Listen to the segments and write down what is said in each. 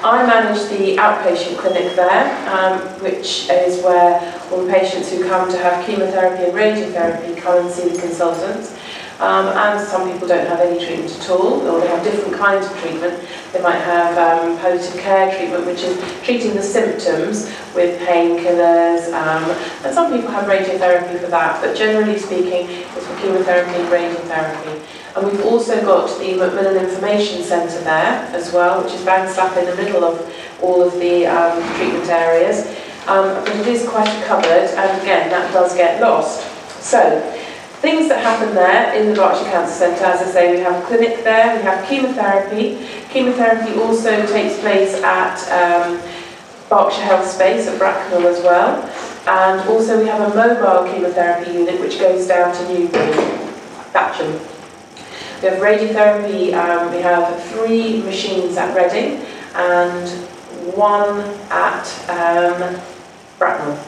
I manage the outpatient clinic there, which is where all the patients who come to have chemotherapy and radiotherapy come and see the consultants. And some people don't have any treatment at all, or they have different kinds of treatment. They might have palliative care treatment, which is treating the symptoms with painkillers, and some people have radiotherapy for that, but generally speaking, it's for chemotherapy and radiotherapy. And we've also got the Macmillan Information Centre there as well, which is bang slap in the middle of all of the treatment areas. But it is quite a cupboard, and again, that does get lost. So, things that happen there in the Berkshire Cancer Centre, as I say, we have a clinic there, we have chemotherapy. Chemotherapy also takes place at Berkshire Health Space at Bracknell as well. And also we have a mobile chemotherapy unit which goes down to Newbury, Batcham. We have radiotherapy, we have 3 machines at Reading and 1 at Bracknell.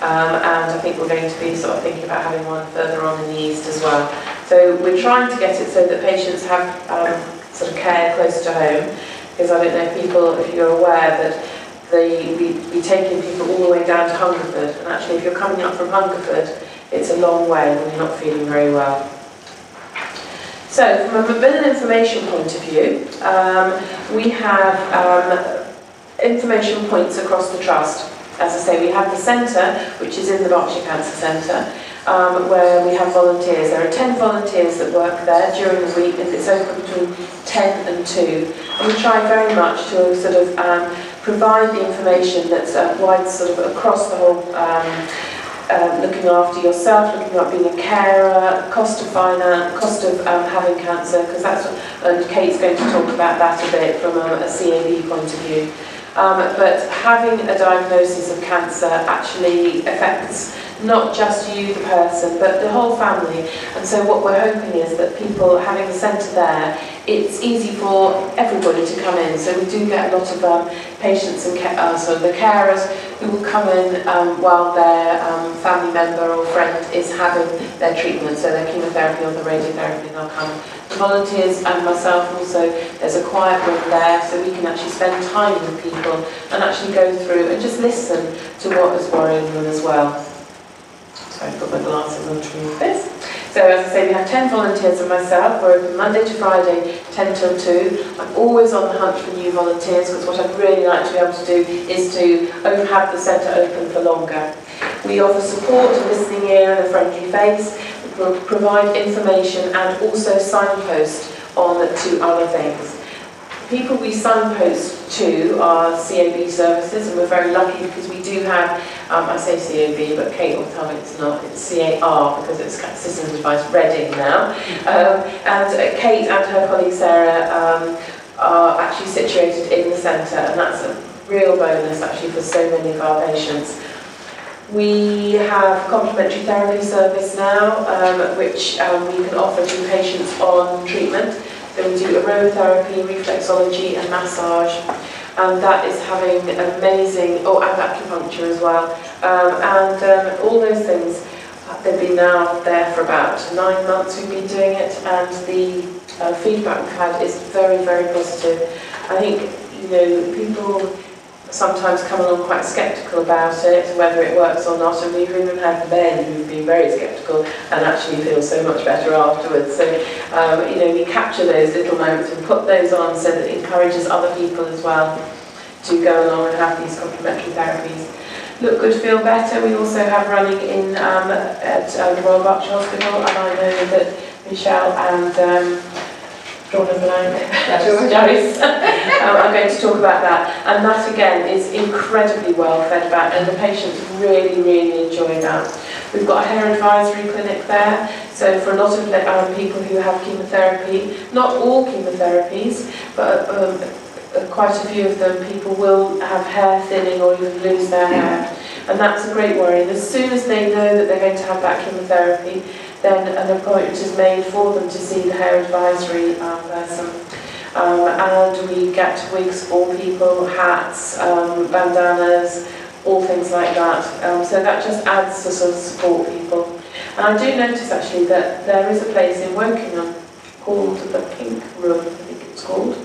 And I think we're going to be sort of thinking about having 1 further on in the east as well. So we're trying to get it so that patients have sort of care close to home, because I don't know if you're aware that we take in people all the way down to Hungerford, and actually if you're coming up from Hungerford, it's a long way when you're not feeling very well. So from a Macmillan information point of view, we have information points across the trust. As I say, we have the centre, which is in the Berkshire Cancer Centre, where we have volunteers. There are 10 volunteers that work there during the week, and it's open between 10 and 2. And we try very much to sort of provide the information that's wide sort of across the whole, looking after yourself, looking at being a carer, cost of finance, cost of having cancer, because that's what, and Kate's going to talk about that a bit from a CAB point of view. But having a diagnosis of cancer actually affects not just you, the person, but the whole family. And so what we're hoping is that people having the centre there, it's easy for everybody to come in. So we do get a lot of patients and so the carers who will come in while their family member or friend is having their treatment, so their chemotherapy or the radiotherapy, and they'll come. The volunteers and myself also, there's a quiet room there, so we can actually spend time with people and actually go through and just listen to what is worrying them as well. So I put my glasses on to read this. So as I say, we have 10 volunteers and myself. We're open Monday to Friday, 10 till 2. I'm always on the hunt for new volunteers, because what I'd really like to be able to do is to have the centre open for longer. We offer support, a listening ear and a friendly face. We provide information and also signpost on to other things. People we signpost to are CAB services, and we're very lucky because we do have, I say CAB, but Kate will tell me it's not, it's CAR, because it's Systems Advice Reading now. And Kate and her colleague Sarah are actually situated in the centre, and that's a real bonus actually for so many of our patients. We have complementary therapy service now, which we can offer to patients on treatment. So we do aromatherapy, reflexology and massage, and that is having amazing, and acupuncture as well. And all those things, they've been now there for about 9 months we've been doing it, and the feedback we've had is very, very positive. I think, people sometimes come along quite sceptical about it, whether it works or not, and we've even had men who've been very sceptical and actually feel so much better afterwards. So, we capture those little moments and put those on so that it encourages other people as well to go along and have these complementary therapies. Look Good, Feel Better, we also have running in at the Royal Berkshire Hospital, and I know that Michelle and Joyce I'm going to talk about that, and that again is incredibly well fed back, and the patients really, really enjoy that. We've got a hair advisory clinic there, so for a lot of people who have chemotherapy, not all chemotherapies, but quite a few of them, people will have hair thinning or even lose their hair, and that's a great worry. And as soon as they know that they're going to have that chemotherapy, then an appointment is made for them to see the hair advisory person. And we get wigs for people, hats, bandanas, all things like that. So that just adds to sort of support people. And I do notice actually that there is a place in Wokingham called the Pink Room, I think it's called,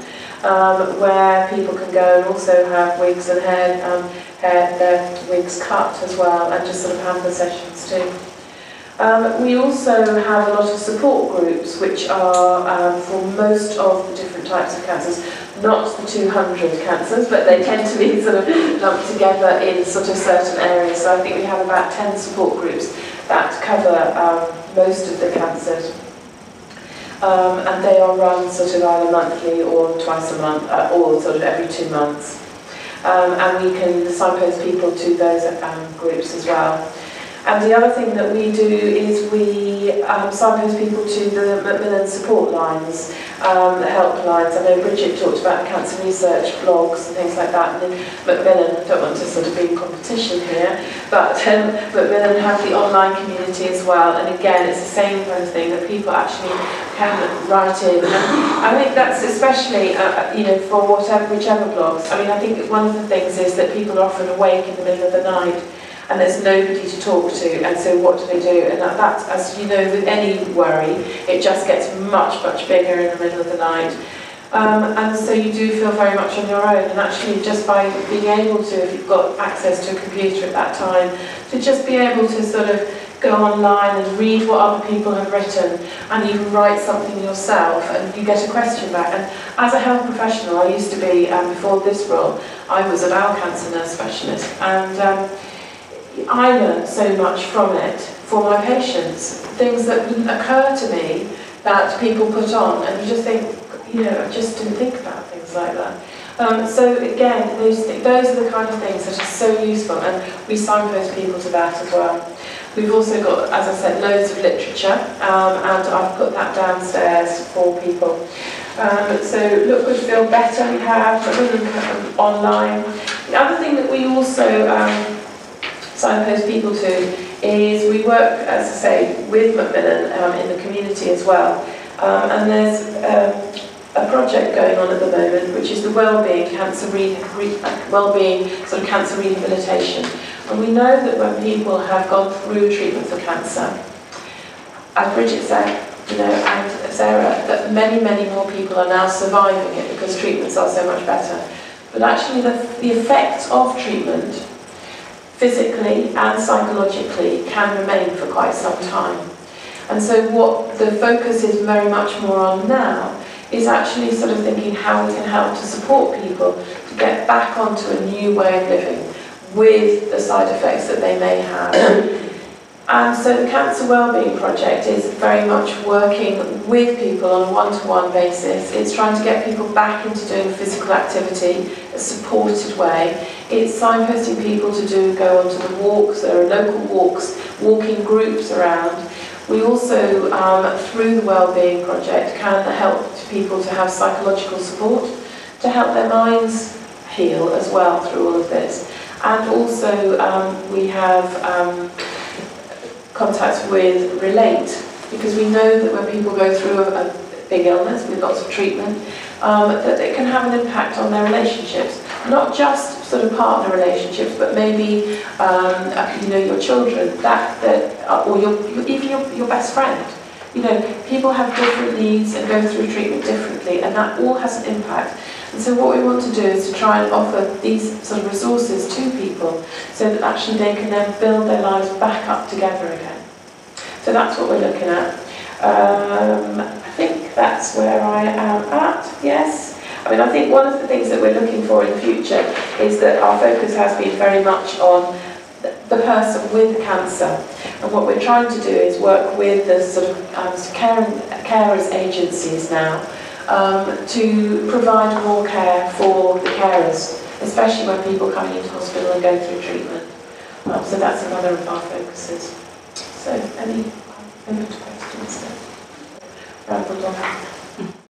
where people can go and also have wigs and their wigs cut as well, and just sort of have the sessions too. We also have a lot of support groups which are for most of the different types of cancers, not the 200 cancers, but they tend to be sort of lumped together in sort of certain areas. So I think we have about 10 support groups that cover most of the cancers. And they are run sort of either monthly or twice a month, or sort of every 2 months. And we can signpost people to those groups as well. And the other thing that we do is we signpost people to the Macmillan support lines, the helplines. I know Bridget talked about cancer research blogs and things like that. And in Macmillan, I don't want to sort of be in competition here, but Macmillan have the online community as well. And again, it's the same kind of thing, that people actually can write in. And I think that's especially, you know, for whichever blogs. I mean, I think one of the things is that people are often awake in the middle of the night, and there's nobody to talk to, and so what do they do? And that, as you know, with any worry, it just gets much, much bigger in the middle of the night. And so you do feel very much on your own, and actually just by being able to, if you've got access to a computer at that time, to just be able to sort of go online and read what other people have written, and even write something yourself, and you get a question back. And as a health professional, I used to be, before this role, I was a bowel cancer nurse specialist, and I learned so much from it for my patients, things that wouldn't occur to me that people put on, and you just think, you know, I just didn't think about things like that. So again, those are the kind of things that are so useful, and we signpost people to that as well. We've also got, as I said, loads of literature, and I've put that downstairs for people. So Look Good, Feel Better we have online. The other thing that we also signpost people to is we work, as I say, with Macmillan in the community as well. And there's a project going on at the moment, which is the wellbeing sort of cancer rehabilitation. And we know that when people have gone through treatment for cancer, as Bridget said, you know, and Sarah, that many, many more people are now surviving it because treatments are so much better. But actually the effects of treatment, physically and psychologically, can remain for quite some time. And so what the focus is very much more on now is actually sort of thinking how we can help to support people to get back onto a new way of living with the side effects that they may have. And so the Cancer Wellbeing Project is very much working with people on a one-to-one basis. It's trying to get people back into doing physical activity, a supported way. It's signposting people to go onto the walks. There are local walks, walking groups around. We also, through the Wellbeing Project, can help people to have psychological support, to help their minds heal as well through all of this. And also we have contacts with Relate, because we know that when people go through a big illness with lots of treatment, that it can have an impact on their relationships. Not just sort of partner relationships, but maybe you know, your children, or even your best friend. You know, people have different needs and go through treatment differently, and that all has an impact. And so what we want to do is to try and offer these sort of resources to people so that actually they can then build their lives back up together again. So that's what we're looking at. I think that's where I am at, yes. I mean, I think one of the things that we're looking for in the future is that our focus has been very much on the person with cancer. And what we're trying to do is work with the sort of carers agencies now to provide more care for the carers, especially when people coming into hospital and go through treatment. So that's another of our focuses. So any questions? Rambled on.